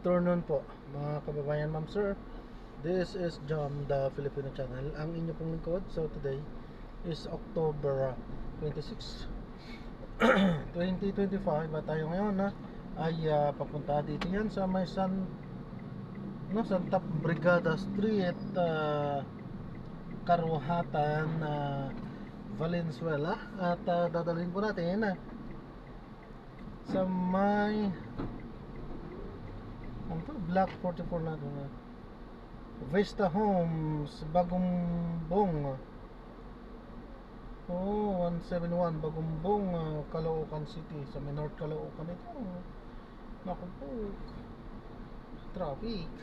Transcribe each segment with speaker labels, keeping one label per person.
Speaker 1: afternoon po mga kababayan, ma'am sir. This is Jam the Filipino channel, ang inyo pong lingkod. So today is October 26 2025 at tayo ngayon ay papunta dito yan sa may Santa Brigada Street, Karuhatan, Valenzuela. At dadalhin po natin sa may Block 44 na doon, Vista Homes, Bagumbong. 171 Bagumbong, Caloocan City, sa may North Caloocan ito. Naku po, traffic.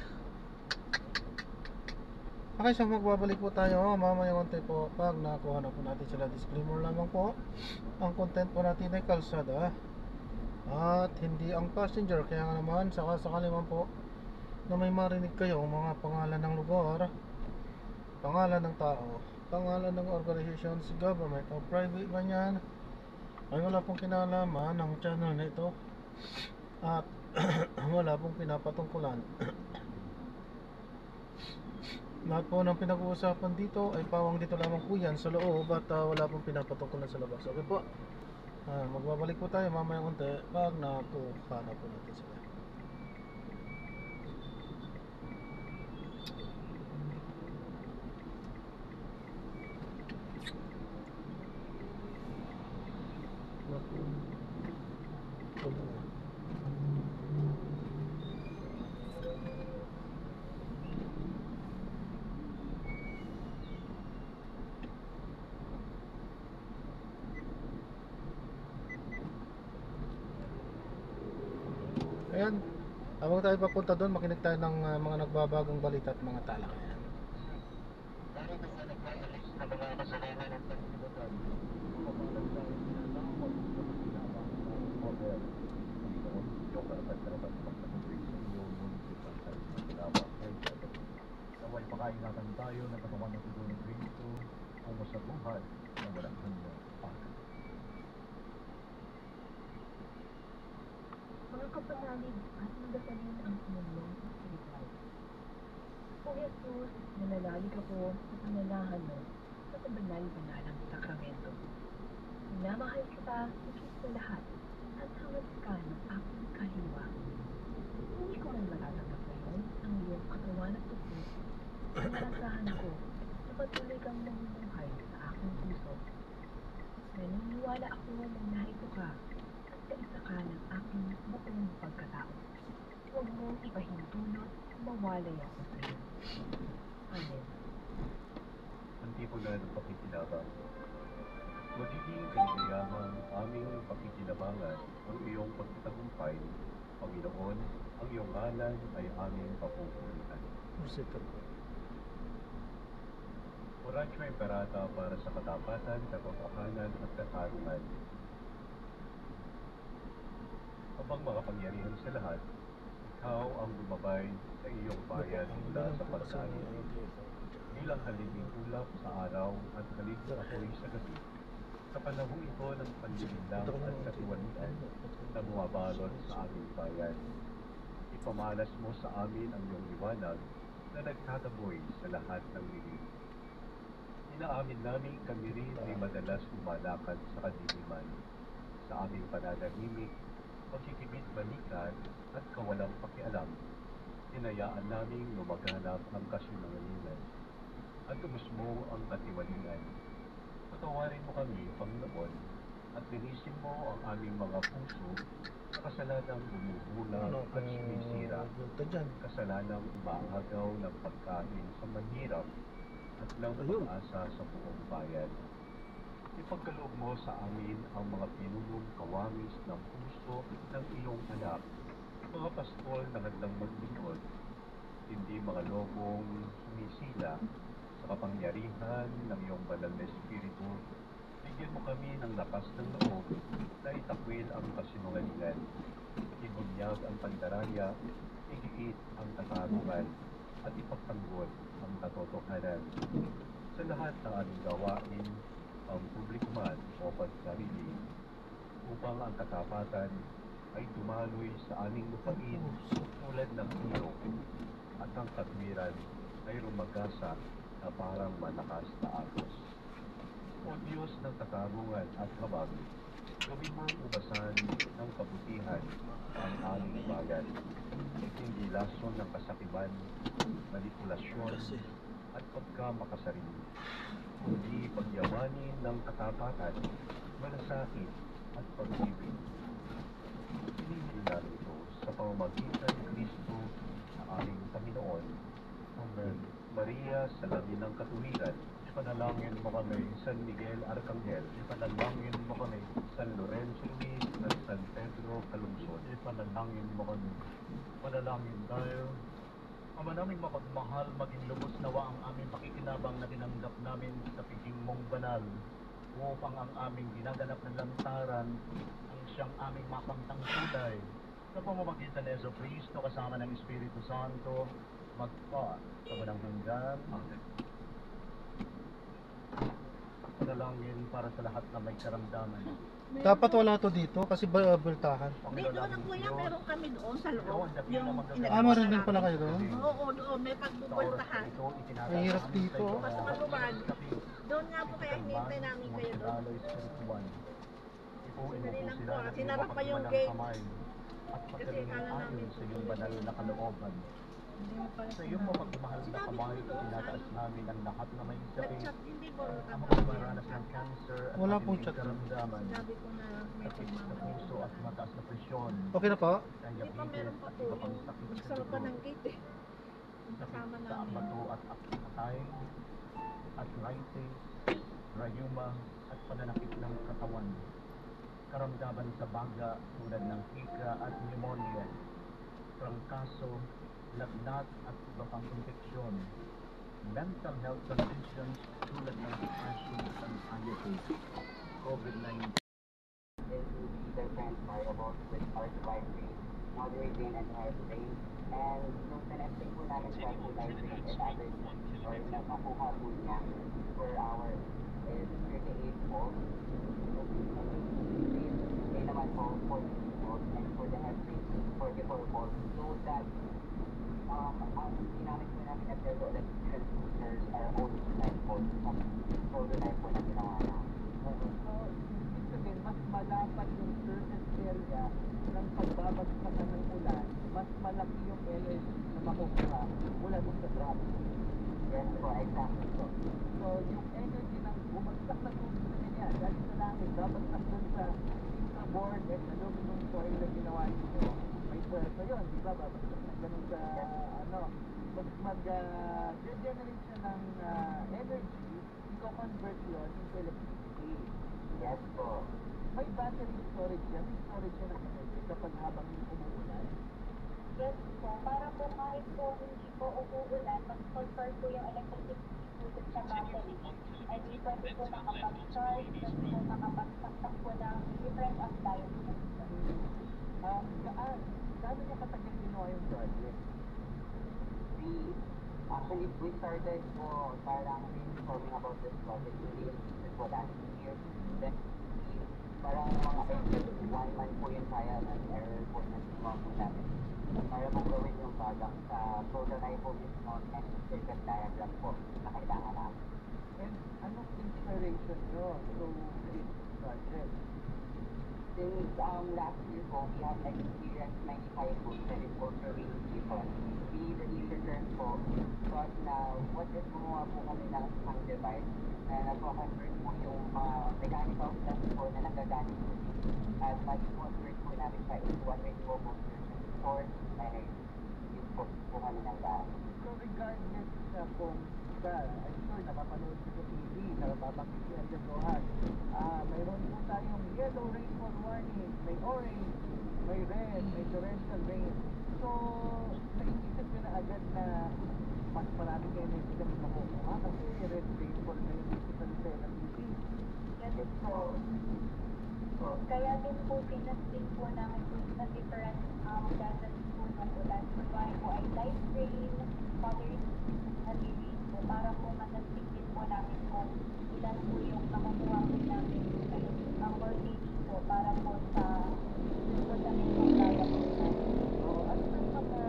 Speaker 1: Okay, so magbabalik po tayo mamaya konti po pag nakuha na po natin sila. Disclaimer lamang po, ang content po natin ay kalsada at hindi ang passenger. Kaya nga naman, sakali man po na may marinig kayo mga pangalan ng lugar, pangalan ng tao, pangalan ng organizations, government o private man yan, ay wala pong kinalaman ng channel na ito at wala pong pinapatungkulan. Lahat po ng pinag-uusapan dito ay pawang dito lamang po yan sa loob at wala pong pinapatungkulan sa labas. Okay po, magbabalik po tayo mamaya unti pag nakuha na po natin sila. Ayan, habang tayo papunta doon, makinig tayo ng mga nagbabagong balita at mga talakayan.
Speaker 2: Dahil sa nagkaalis na mga kasalanan ng pagkilutan, kumapalan sa tinatawag sa pagkinabang ng order. Noon, yung karapat-karapat magpapagpapagpapag sa iyong municipal sa pagkinabang ay gagawin. Naway pakaingatan tayo ng katawan ng tugon ng Kristo kung sa buhay na walang hanggang pagkat.
Speaker 3: Mga kapanalig at magasalin ang sinulong spiritual. O Jesus, nananalig ako sa pananahan mo sa kabanal-banalang sakramento. Minamahal kita higit sa lahat at hangad ka ng aking kahiwa. Hindi ko man matatanggap ngayon ang iyong katawan at tuko. Inaasahan ko na patuloy kang namumuhay sa aking puso. Naniniwala ako na narito ka at kaisa ka ng aking buong pagkatao. Huwag mong ipahintulot, mawalay ako sa iyo. Amen.
Speaker 2: Antipola ng pakikinabang. Magiging kaligayahan aming pakikinabangan ang iyong pagtatagumpay. Panginoon, ang iyong ngalan ay aming papupurihan. Oratio Imperata para sa katapatan, katotohanan at katarungan. Abang makapangyarihan sa lahat, ikaw ang lumabay sa iyong bayan mula sa pagkain. Bilang haliging ulap sa araw at halig sa apoy sa gabi. Sa panahong ito ng panlilinlang at katiwalian na bumabalot sa aming bayan. Ipamalas mo sa amin ang iyong liwanag na nagtataboy sa lahat ng lilim. Inaamin namin kami rin ay madalas lumalakad sa kadiliman. Sa aming pananahimik, pagkikibit-balikan at kawalang pakialam, hinayaan naming lumaganap ang kasinungalingan at umusbong ang katiwalian. Patawarin mo kami, Panginoon, at linisin mo ang aming mga puso sa kasalanang bumubulag at sumisira, kasalanang umaagaw ng pagkain sa mahirap at ng pag-asa sa buong bayan. Ipagkaloob mo sa amin ang mga pinulong kawamis ng puso ng iyong anak, mga pastol na handang maglingkod, hindi mga lobong sumisila sa kapangyarihan ng iyong banal na espiritu. Bigyan mo kami ng lakas ng loob na itakwil ang kasinungalingan, ibunyag ang pandaraya, igiit ang katarungan, at ipagtanggol ang katotohanan. Sa lahat ng aming gawain, ang publiko man o pansarili, upang ang katapatan ay dumaloy sa aming lupain tulad tulad ng ilog, at ang katwiran ay rumagasa na parang malakas na agos. O Diyos ng katarungan at habag, gawin mong ubasan ng kabutihan ang aming bayan. Hindi lason ng kasakiman, manipulasyon, at pagkamakasarili. Kundi pagyamanin ng katapatan, malasakit at pag-ibig. Pinili namin ito sa pamamagitan ni Kristo na aming Panginoon. Amen. Maria, sa labi ng katuwiran, ipanalangin mo kami, San Miguel Arcangel, ipanalangin mo kami, San Lorenzo Luis, at San Pedro Calungsod, ipanalangin mo kami. Panalangin tayo. Ama naming mapagmahal, maging lubos nawa ang aming pakikinabang na tinanggap namin sa piging mong banal, upang ang aming ginaganap na lantaran ang siyang aming makamtang tulay sa pamamagitan ni Jesucristo kasama ng Espiritu Santo, magpa sa walang hanggan. Amen. Panalangin para sa lahat na may karamdaman.
Speaker 1: Dapat wala to dito kasi bultahan.
Speaker 4: Hindi, doon ang kuya, meron kami doon sa loob. Yung
Speaker 1: Meron din pala kayo doon?
Speaker 4: Oo, doon, may pagbubultahan.
Speaker 1: Ang hirap dito.
Speaker 4: Basta maluwag. Doon nga po kaya hinihintay namin kayo doon. Dali lang po, sinara pa yung gate. Kasi akala namin
Speaker 2: sa iyong banal na kalooban.
Speaker 4: hindi mo pala
Speaker 2: Sa iyong mapagmahal na kamay, tinataas namin ang lahat na may sakit,
Speaker 4: nag-chat, hindi po.
Speaker 2: ang mga maranas ng cancer at
Speaker 1: Wala
Speaker 2: matinding
Speaker 1: pong chat.
Speaker 2: karamdaman,
Speaker 4: Sabi ko na may
Speaker 2: sakit sa puso
Speaker 4: pagmamahal.
Speaker 2: at mataas na presyon,
Speaker 1: Okay na po?
Speaker 4: Hindi pa meron pa po.
Speaker 2: iba pang sakit sa
Speaker 4: Magsara pa
Speaker 2: dugo,
Speaker 4: ng gate eh. Yung
Speaker 2: sakit
Speaker 4: kasama
Speaker 2: sa
Speaker 4: namin.
Speaker 2: bato at atay, arthritis, rayuma at pananakit ng katawan, karamdaman sa baga tulad ng hika at pneumonia, trangkaso, lagnat at iba pang infeksyon, mental health conditions tulad ng depression at anxiety, COVID-19.
Speaker 5: Either transferable with arthritis pain, moderate pain and heart pain, and yung tinesting po namin sa arthritis pain and other or nakuha po niya per hour is 38 volts. Pain naman po 40 volts and for the heart pain 44 volts. So that ang ginamit po namin na thermoelectric transducers are only 9 volts. So the 9 po na ginawa namin.
Speaker 6: Ibig sabihin, mas malapad yung surface area ng pagbabagsakan ng ulan, mas malaki yung energy na makukuha mula dun sa drop.
Speaker 5: Yes po, exactly po.
Speaker 6: So, yung energy ng bumagsak na tubig na ganyan, dahil sa langit, babagsak dun sa board at aluminum foil na ginawa nyo, may pwersa yun, di ba? Babagsak na ganun sa, mag-generate siya ng energy, i-convert yun into electricity.
Speaker 5: Yes po.
Speaker 6: May battery storage yan, may storage yan ng energy kapag habang umuulan.
Speaker 7: Yes po, para po kahit po hindi po uulan, mag-convert po yung electricity dito sa battery. And we pwede po makapag-charge, pwede po makapag-saksak po ng different appliances.
Speaker 6: Gaano niya katagal ginawa yung project?
Speaker 5: Actually, we started po parang brainstorming about this project for last year. Then, parang mga 1 month po yung trial and error po na ginawa po namin. Para po gawin yung product sa prototype po mismo and circuit diagram po na kailangan namin.
Speaker 6: And anong inspiration nyo to create this project?
Speaker 5: Since last year po, we have experienced many typhoons and it's also really different. We, the researchers po, thought na what if gumawa po kami ng isang device na nagpo-convert po yung mga mechanical stuff po na nagagamit po at mag-convert po namin siya into one renewable version for energy. Yun po kami ng daan.
Speaker 6: So regardless sa kung I'm sure napapanood ko sa TV, nababanggit si Andres Rojas. Mayroon po tayong yellow rainfall warning, may orange, may red, may torrential rain. So, naisip ko na agad na mas maraming energy kami makukuha kasi red rainfall na yung dito sa Lucena City.
Speaker 7: Yes po. Kaya din po pinasting po namin po sa different gases po ng ulan. Kunwari po ay light rain, moderate, heavy rain po para po managtigit po namin kung ilan po yung makukuha po namin ang voltage po para po sa susunod namin pagkaya po namin.
Speaker 6: So, ano ng mga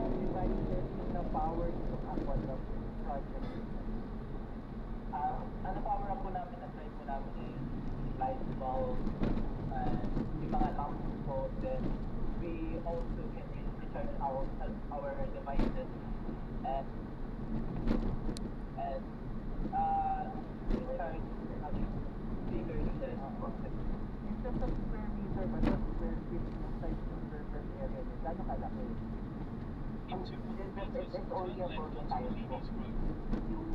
Speaker 6: power itong Aquadrop project?
Speaker 8: Ano power up po namin, na-try po namin is light bulb and yung mga lamps po. Then we also can recharge our devices and recharge bigger than
Speaker 6: In terms of square meter ba, the square feet yung size ng surface area niya, gano'ng kalaki?
Speaker 5: It's only a prototype po. Yung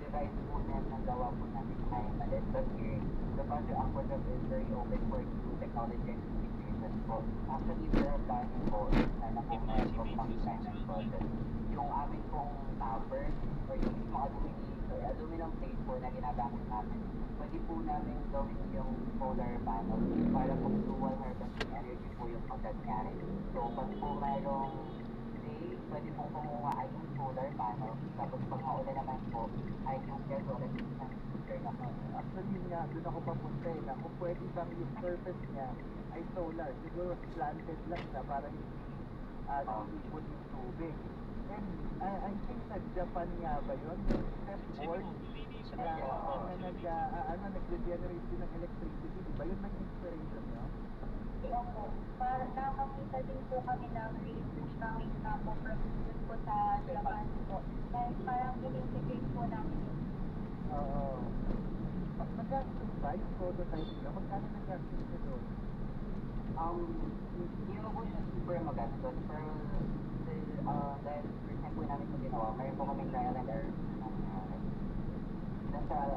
Speaker 5: device po na nagawa po namin ay maliit. But here, the Project Aquadrop is very open for new technology and integration po. Actually, we're planning po na po meron po pang finance project. Yung amin pong topper or yung mga aluminum plate po na ginagamit namin, pwede po namin gawin yung solar panel para po dual harvesting energy po yung pagkagyari. So, pag po mayroong day, pwede po kumuha ay yung solar panel. Tapos pag maulan naman po, ay yung solar system.
Speaker 6: Actually, yun nga, doon ako papunta na kung pwede bang yung surface niya ay solar. Siguro slanted lang siya para hindi sumipon yung tubig. And I think sa Japan nga ba yun? Yung step board na nag-generate din ng electricity. Di ba yun ang inspiration niyo?
Speaker 7: Opo. Nakakita din po kami ng research coming po from dun po sa Japan po. Dahil parang in-integrate po namin yun.
Speaker 6: Oo. Mag-gastos ba yung prototype nyo? Magkano nag-gastos nyo doon?
Speaker 5: Hindi mo po siya super magastos, pero dahil first time po namin ito ginawa, mayroon po kaming trial and error nasa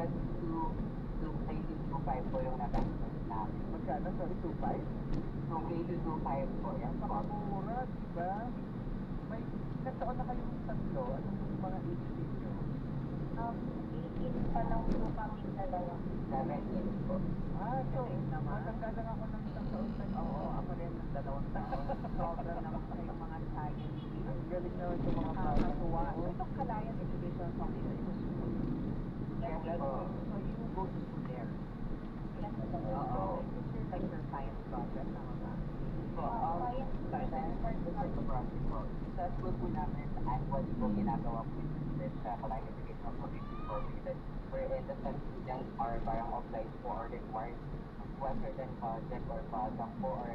Speaker 5: 2.5 po yung nagastos namin.
Speaker 6: Magkano? Sorry, 2.5?
Speaker 5: 2.5 po, yan po.
Speaker 6: Nakamura, diba? May ilang taon na kayong tatlo? Anong yung mga age nyo?
Speaker 7: 18 pa lang po kami dalawa.
Speaker 5: 17 po.
Speaker 6: So, matanda lang ako ng isang taon sa inyo.
Speaker 8: Oo, ako rin ng 2 taon. Sobrang naman kayong mga science.
Speaker 6: Ang galing na ito mga
Speaker 8: Nakakatuwa. So, itong Kalayan Education Foundation, ito school.
Speaker 7: Yes,
Speaker 5: po.
Speaker 8: So, you go to school there.
Speaker 7: yes,
Speaker 8: Oo. Like your science project, tama ba?
Speaker 7: science
Speaker 5: Science project po. Sa school po namin, annually po ginagawa po yung sa Kalayan Educational Foundation project. Wherein the students are parang offline po or required to do a certain project or project po or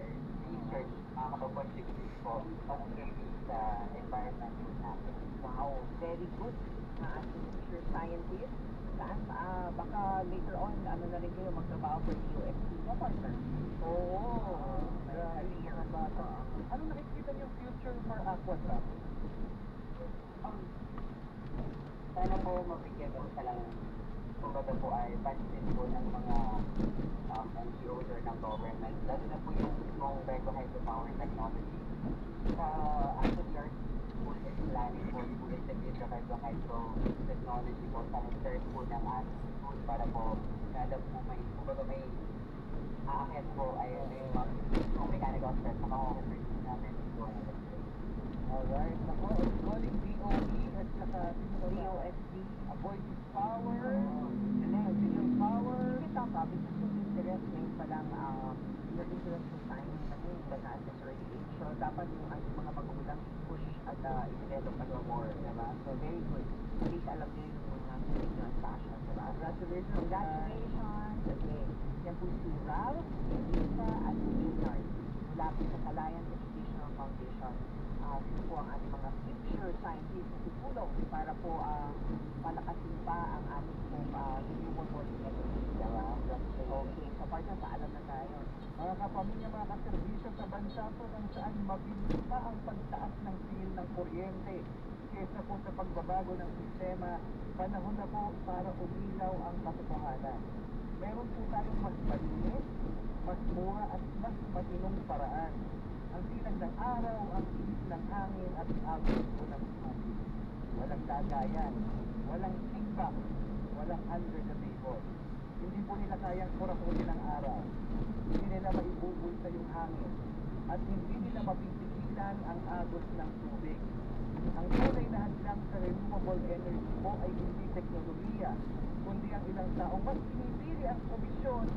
Speaker 5: research makakapag-contribute po pag-service sa environment po natin.
Speaker 8: Wow, very good. As a future scientist, saan? Baka later on, ano na rin kayo, magtrabaho for the UST mo, partner?
Speaker 6: Oo.
Speaker 8: May
Speaker 6: Grabe
Speaker 8: career.
Speaker 6: mga bata. Ano nakikita yung future for Aquadrop?
Speaker 5: Sana po mabigyan po sa lang kumbaga po ay pansin po ng mga NGOs or ng government. Lalo na po yung mismong Beco Hydropower Technology. Actually, our school is planning po to integrate the Beco Hydro Technology po sa third po ng ating school para po kada po may, kumbaga may aakit po ay yung mechanical stress na makukonvert po namin into an electric.
Speaker 6: Alright. Ako, calling DOE at saka
Speaker 8: DOSD.
Speaker 6: Avoid power. Digital power.
Speaker 8: Kita pa, because yung interest ngayon pa lang, yung interest to sign na at this early age. So, dapat yung mga magulang push at i-develop pa more, diba? So, very good. At least alam nyo yung mga feeling nyo at passion, diba?
Speaker 6: Congratulations.
Speaker 8: Congratulations! Okay. Yan po si Ralph, Lisa, at Maynard. Mula po sa Kalayan Educational Foundation. Sino po ang ating mga future scientists na tutulong para po palakasin pa ang ating pong renewable energy. Diba? Okay, so partner, paalam na tayo.
Speaker 6: Mga kapamilya, mga kaservisyo sa bansa po kung saan mabilis pa ang pagtaas ng bill ng kuryente kesa po sa pagbabago ng sistema, panahon na po para umilaw ang katotohanan. Meron po tayong mas malinis, mas mura at mas matinong paraan. Ang sinag ng araw, ang init ng hangin at agos po ng tubig. Walang dagayan, walang kickback, walang under the table. Hindi po nila kayang kurakunin ang araw. Hindi nila maibubulsa yung hangin. At hindi nila mapipigilan ang agos ng tubig. Ang tunay na hadlang sa renewable energy po ay hindi teknolohiya, kundi ang ilang taong mas pinipili ang komisyon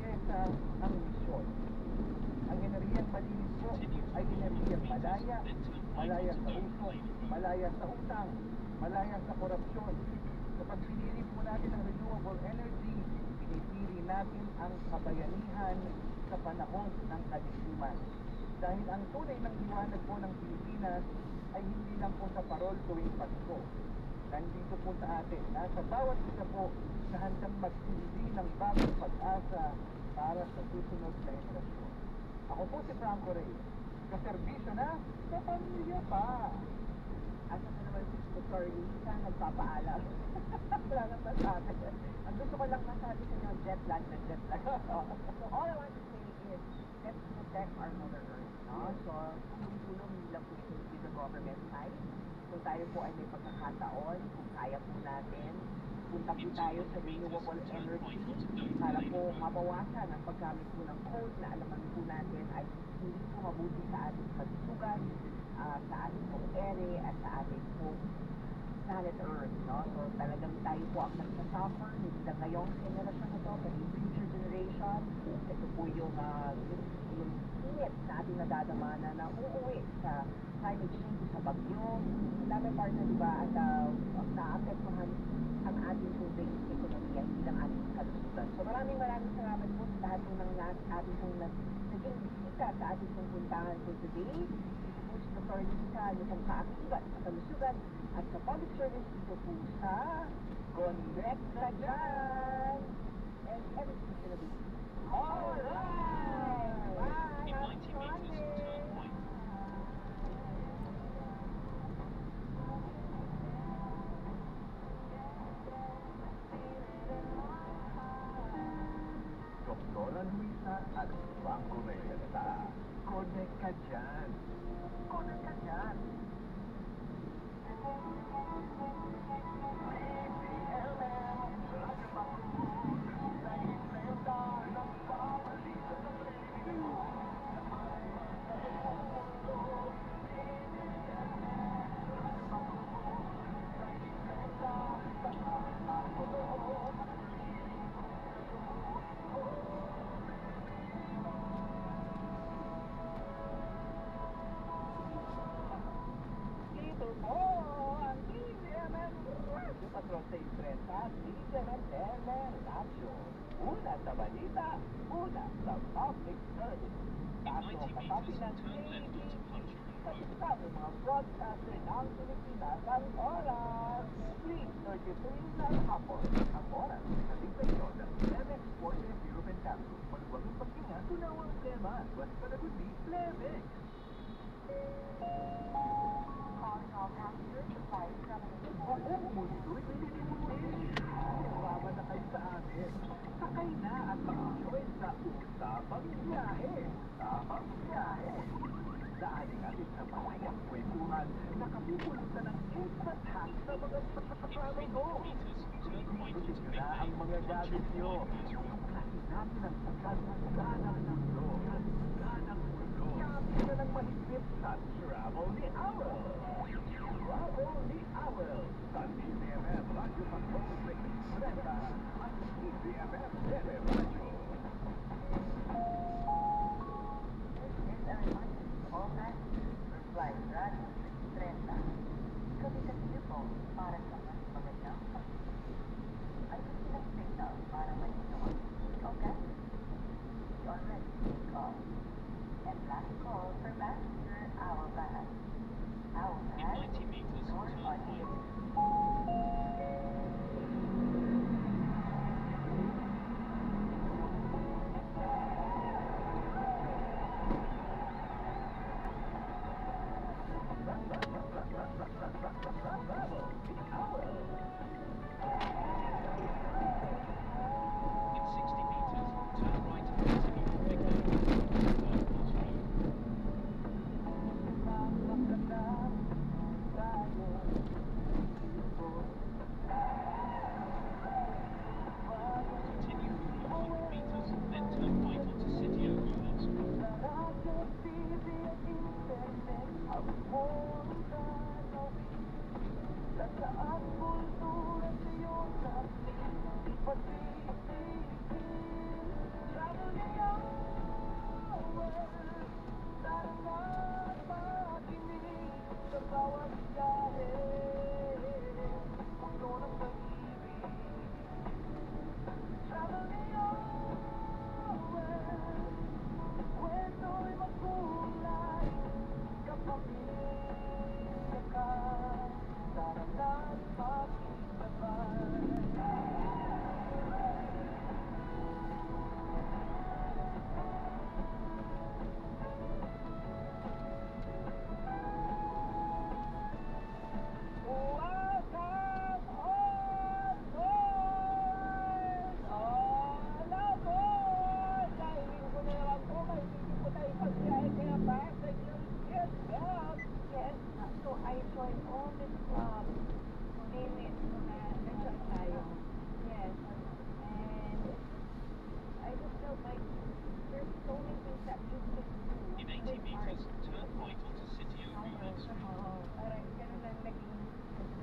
Speaker 6: kesa ang misyon. Ang enerhiyang malinis po ay enerhiyang malaya, malaya sa usok, malaya sa utang, malaya sa korupsyon. Kapag pinili po natin ang renewable energy, pinipili natin ang kabayanihan sa panahon ng kadiliman. Dahil ang tunay ng liwanag po ng Pilipinas ay hindi lang po sa parol tuwing Pasko. Nandito po sa atin, nasa bawat isa po na handang magsindi ng bagong pag-asa para sa susunod na henerasyon. Ako po si Franco Reyes, kaserbisyo na sa pamilya pa.
Speaker 8: At ako naman si Dr. Lisa, nagpapaalam. Wala nang masabi. Ang gusto ko lang masabi sa inyo, jet lag na jet lag. So all I want to say is, let's protect our Mother Earth. No? So, tulong hindi lang po sa government side. Kung tayo po ay may pagkakataon, kung kaya po natin, punta po tayo sa renewable energy para po mabawasan ang paggamit po ng coal na alaman po natin ay hindi po mabuti sa ating kalusugan, sa ating pong ere at sa ating pong planet Earth, no? So talagang tayo po ang nagsasuffer, hindi lang ngayong generation na to, pero yung future generation, ito po yung init na ating nadadama na uuwi sa climate change, sa bagyo, dami part na diba, at naapektuhan ang ating tubig ekonomiya, hindi lang ating kalusugan. So maraming salamat po sa lahat po ng ating pong naging bisita sa ating pong puntahan po today. Dr. Lisa, yung pong kaakibat sa kalusugan at sa public service dito po sa Connect ka dyan! And everything's gonna be alright! Bye! Happy Sunday!
Speaker 2: Doktora Luisa at Franco Reyes sa Connect ka dyan. Connect ka dyan.
Speaker 6: Ito po ang DZMM Radyo Patrol sa Impresa, DZMM Radyo. Una sa balita, una sa public service. Taso kasabi ng AD, kasabi mga broadcaster ng Pilipinas ang oras. 3:33 ng hapon. Ang oras ng impresyon ng Lemex Sportive European Capsule. Maluwag ang pagkinga, tunawang tema. Mas panagundi, Lemex.
Speaker 7: Calling all passengers to flight terminated
Speaker 6: Oo, bumuloy, hindi. Iwawa na kayo sa amin. Sakay na at mag-enjoy sa usapang biyahe. Usapang biyahe. Dahil natin sa masayang kwentuhan, nakapupulutan ng extra tax sa mga travel mo. Ikutin nyo na ang mga gadget nyo. Tuklasin natin ang pagkagaganang mundo. Pagkagaganang mundo. Sabi na ng mahigpit sa Travel ni Owl. Travel ni Owl. Sa DZMM Radyo Patrol sa Impresa at DZMM Radyo.
Speaker 5: This is a reminder to all passengers for flight Radyo 630. Gamitin niyo po para sa mas magandang pag-ibig. Ay gusto ng signal para malinaw ang pag-ibig o gas. You already take off. And last call for passenger Owlback. Owlback, north on here.
Speaker 6: Travel
Speaker 3: Yes, so I joined all this name it, nag-join tayo. Yes, and I just felt like there's so many things that you can do.
Speaker 9: In 80 meters, turn right onto City Road.
Speaker 3: Parang ganun lang naging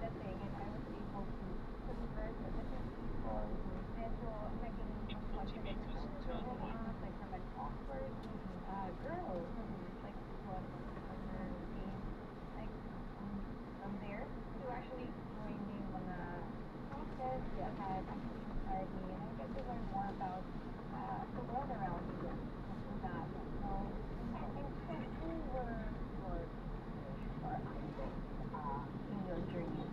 Speaker 3: dating, and I was able to converse with different people. Medyo naging
Speaker 9: In 40 meters, turn right.
Speaker 3: like from an awkward girl, like what her name, like from there to actually joining mga process that had actually inspired me, and I get to learn more about the world around me. That so and who were your idols in your journey?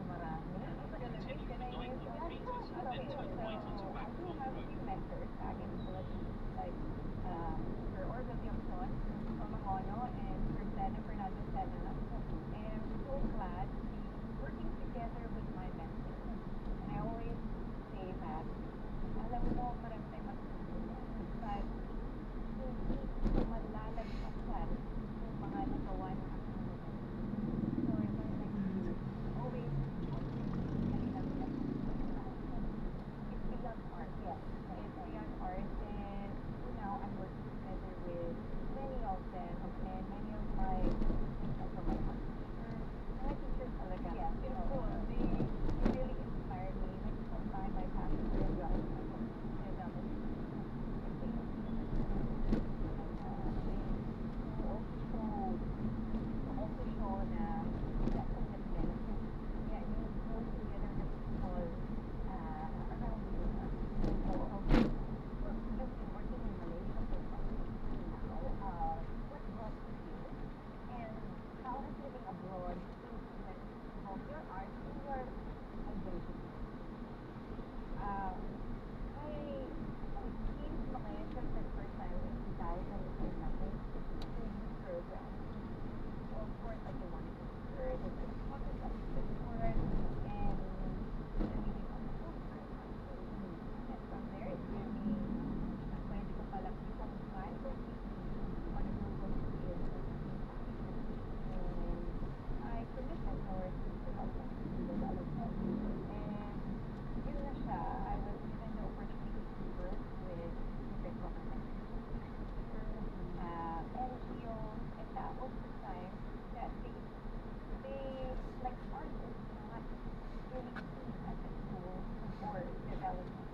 Speaker 3: Marami.
Speaker 9: Continue for 900 meters, then turn right onto
Speaker 3: I do
Speaker 9: Backbone
Speaker 3: have a
Speaker 9: Road.
Speaker 3: few mentors back in the Philippines, like Sir Orville Tiongson from Mangono and Sir Senna Fernando Senna. And I'm so glad to be working together with my mentors. And I always say that, alam mo, marami tayong matutunan. But hindi ko malalagpasan yung mga nagawa ng aking mentors. So I learned like always it's beyond art. Yes, it's beyond art, and now I'm working together with many of them, and many of my teachers talaga. Yes, they really inspired me. Like sometime my pastor and also show na that commitment. Yeah, you work together with people around you. So, just in working in Malaysia for now, what brought you here? And how has living abroad influenced both your art and your identity? I came to Malaysia for the first time in 2011 to youth program. Well, of course, like I wanted to learn the topics that we could learn, and then we become so and from there, it gave me pwede ko palang isang plan for on a global scale. And I committed more to development. And yun na siya, I was given the opportunity to work with different government NGOs, and that was the time that they like art is not really seen as a tool for development.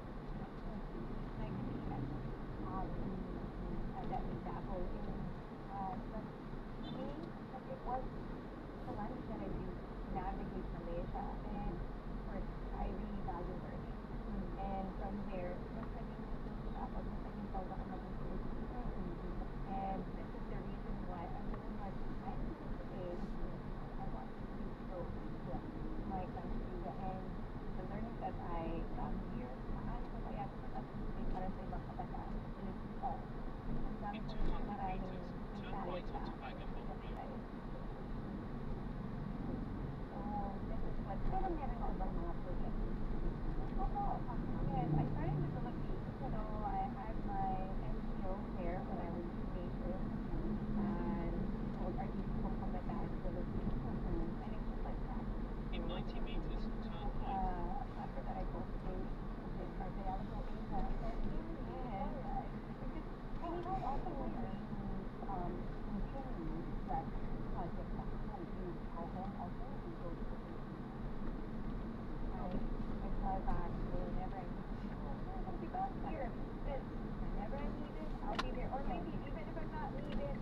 Speaker 3: Like we had that we dabble in, but to me, like it was the language that I used to navigate Malaysia, and of course I really value learning. And from there, mas naging tapos mas naging proud ako maging Filipino. And this is the reason why I really want my today. I want to grow my country, and the learning that I got here, maano ko kaya ko matatuloy para sa ibang kabataan sa Pilipinas. Ang dami
Speaker 9: In
Speaker 3: ko
Speaker 9: 200
Speaker 3: maraming
Speaker 9: meters, turn
Speaker 3: talent
Speaker 9: right
Speaker 3: sa
Speaker 9: onto Vagabond Road.
Speaker 3: So, this is what, pero meron ka bang mga projects? Yes, I started in the Philippines. So, I had my NGO there when I was in Asia. And called Artista Pambataan Philippines. And it's just like that.
Speaker 9: In 90 meters, turn right.
Speaker 3: After that, I go to Cartayala Asia. And yes, because I know also with me, continue that project back home in Thailand also we go to the Philippines. I fly back whenever I need to go. And because here, whenever I need it, I'll be there. Or maybe even if I'm not needed,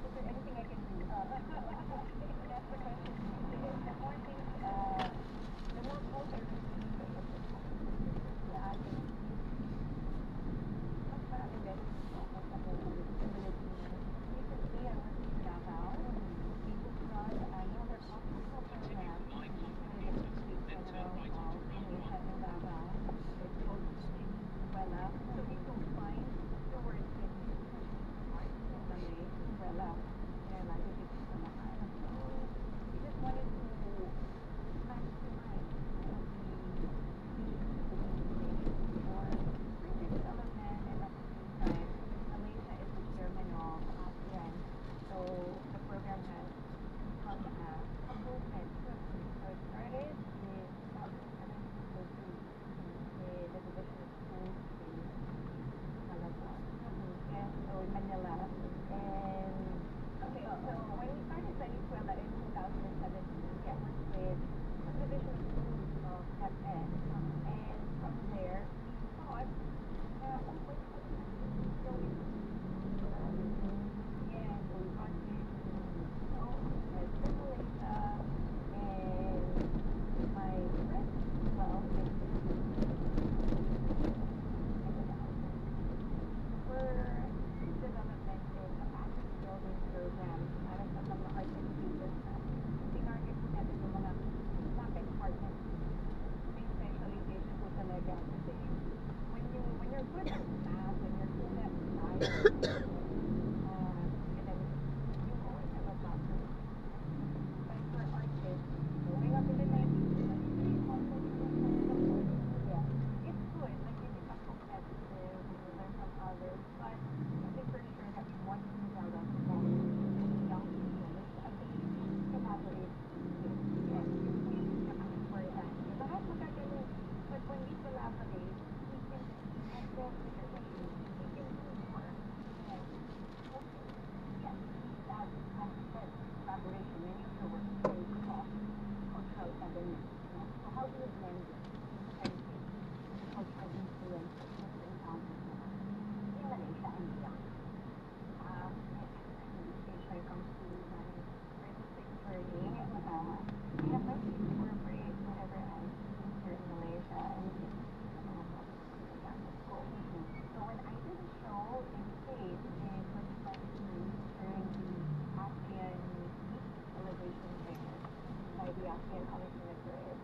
Speaker 7: Caspian kami pinag-drive.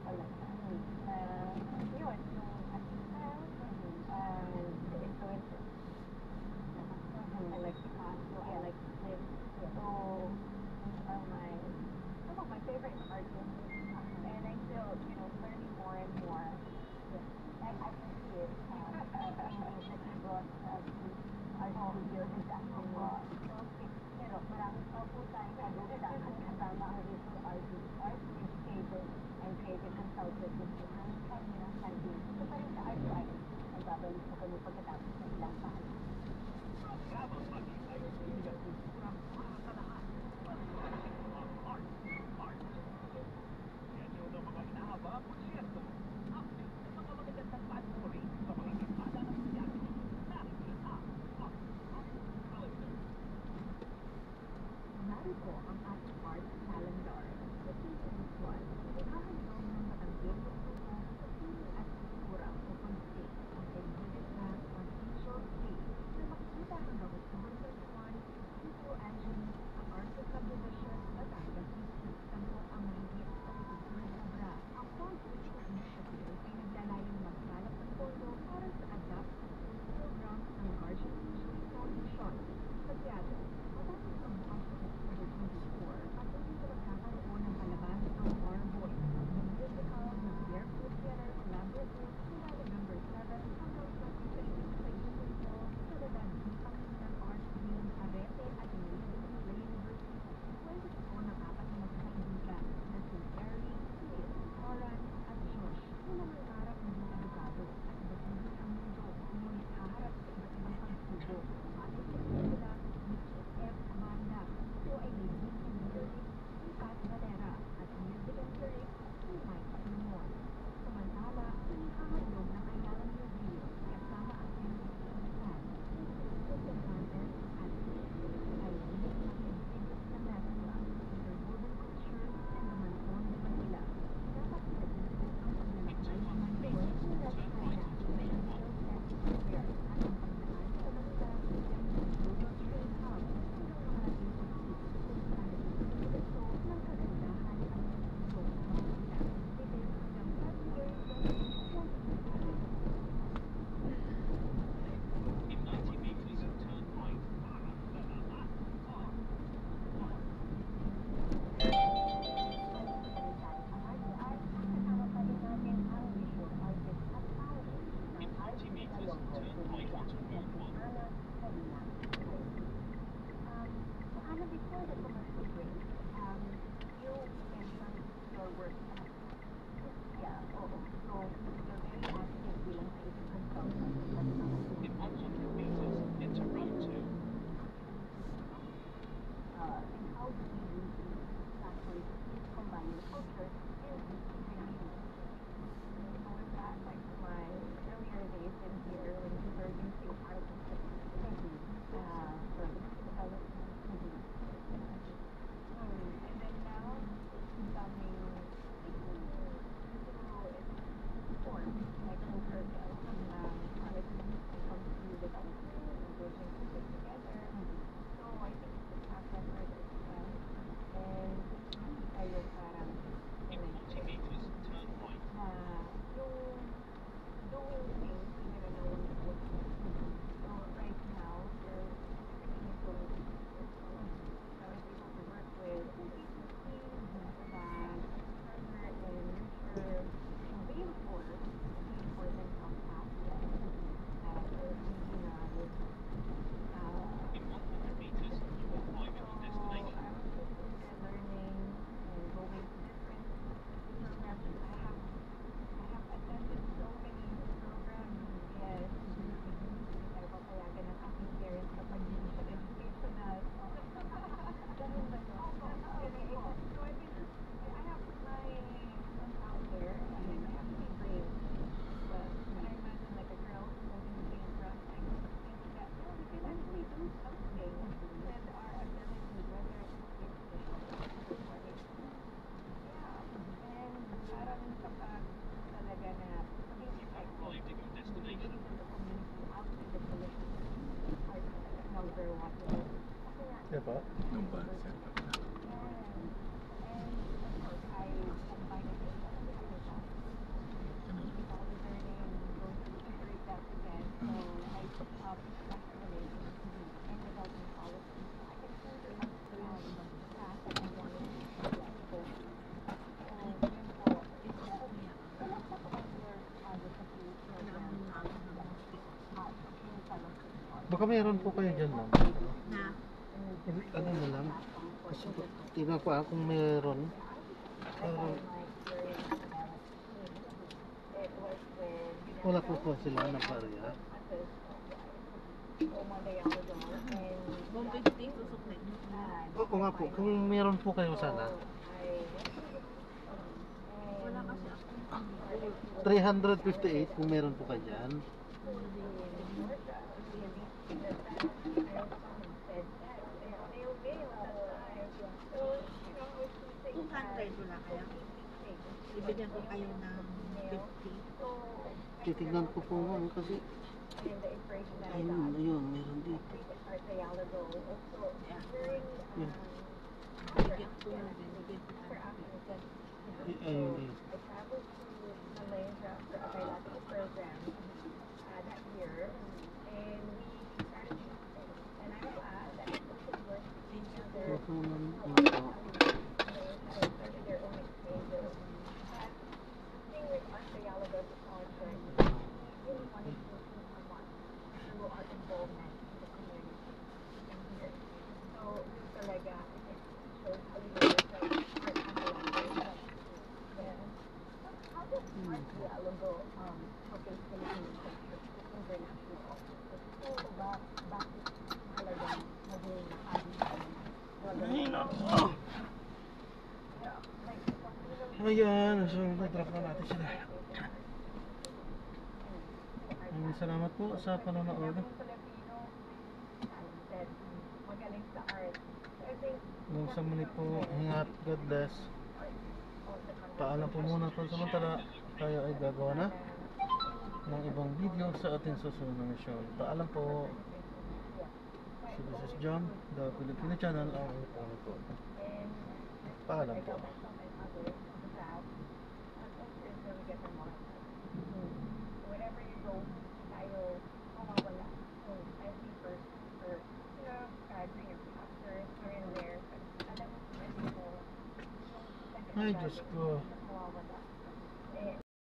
Speaker 7: Wala na. Yun, yung assistant, the influencer. I like the Picasso, I like the Klimt. So, some of my favorite artists. And I still, learning more and more. I can see it. That he brought to our studio this afternoon. Pero maraming po tayong kaguluhan at kasama ang visual artist, art educator, and creative consultant with ang kanyang canteen. Ito pa rin sa Art Life. Nagbabalik po kami pagkatapos ng ilang paalam.
Speaker 3: Narito ang ating art calendar. Sa season 1, ikahandog ng Batanggong Pagtuto sa sini at kultura o pag-stay ang exhibit na Provincial Stay na makikita hanggang October 31 dito Angeli, ang Art Subdivision, Batangas City. Tampok ang mahigit sa 50 obra. Ang Fund Future Initiative ay naglalayong magkalap ng pondo para sa Adapt program ng Guardian Ministry Foundation. Kasyado, matapos ang bukas sa October 24 at hindi pa magkakaroon ng palabas ang Barboy, ang musical ng Barefoot Theater Collaborative mula November 7 hanggang 23 sa Isunto sa Dadaging Panginoon Arts Wing, Arete at Manila University. Kwento ito ng apat na magkakaibigan na si Eric, Phil, Oran at Josh na nangangarap ng abogado at iba't ang mundo ngunit haharap sa iba't ibang pagsubok. Ating pelikula ni Chief F. Amanda. Ito ay leading and lyrics ni Pat Valera at music and lyrics ni Mike Simon. Samantala, inihahandog ng Ayala Museum kasama ang English San Susan Hernandez at ay hindi mag-exhibit sa Mesla, Interwoven Culture and the Manton de Manila. Dapat nag-exhibit ang paglalakbay ng Manton mula sa China, Mexico, and Israel at ang pagdaan sa Manila ng Global Trade Hub hanggang makarating sa City kung saan nag-exhibito ng kagandahan ang mundo ng Manila. Dito hanggang February 20, 2025.
Speaker 9: In 90 meters, turn right. In 40 meters, turn right onto Route 1.
Speaker 7: Anna, before the commercial break, you mentioned your work. Yeah, oo. So, you're very active bilang creative consultant.
Speaker 9: In 100 meters, enter Route 2.
Speaker 7: And how do we use these factories to combine culture and creativity? So with that, like my earlier days in here, when we were using artists for development. And then now, it's becoming form, like full circle. Artists comes to development, engaging people together. So I think it's a track record as well. And tayo parang
Speaker 9: In 40 meters, turn right.
Speaker 7: na yung doing things even on our own foot. So right now, everything is going to be so I was able to work with agencies that further and nurture and reinforce the importance of access for regional
Speaker 9: In 100 meters, you will arrive at your destination.
Speaker 7: I was interested in learning and going to different programs. I have attended so many programs. Yes, ay papayagan ng aking parents kapag hindi siya educational. Ganun ba to? So I have put my son out there and I have to be brave. But I imagine like a girl holding the same drum and thinking that, no, we can actually do something with our ability, whether it's performing. Yeah, and parang kapag talaga na being effective,
Speaker 9: Arrived at your destination.
Speaker 7: engaging with the community outside the collective are talaga number one. Kasi nga,
Speaker 1: Diba?
Speaker 7: yes. And
Speaker 1: Baka mayroon po kayo dyan, ma'am.
Speaker 4: Na,
Speaker 1: Ano na lang? Kasi tingnan ko kung mayroon. Wala po po sila na barya.
Speaker 4: Bomb 15, susuklit mo.
Speaker 1: Oo nga po, kung mayroon po kayo sana.
Speaker 4: Wala kasi ako.
Speaker 1: 358 kung mayroon po kayo dyan.
Speaker 4: 200 wala kaya? Ibigyan ko kayo ng 50.
Speaker 1: Titignan ko po ma'am kasi ayun, meron dito. Yun.
Speaker 4: Bigyan ko na din. Bigyan ko na din.
Speaker 1: Ayun. Ito naman ito. Ayan, so nag-drop na natin sila. Maraming salamat po sa panonood. Nung sa muli po, ingat, God bless. Paalam po muna po samantala. Tayo ay gagawa na ng ibang video sa ating susunod na mission. Paalam po. So this is John, the Filipino channel. Ang ito po. Paalam po. Ay, Diyos ko.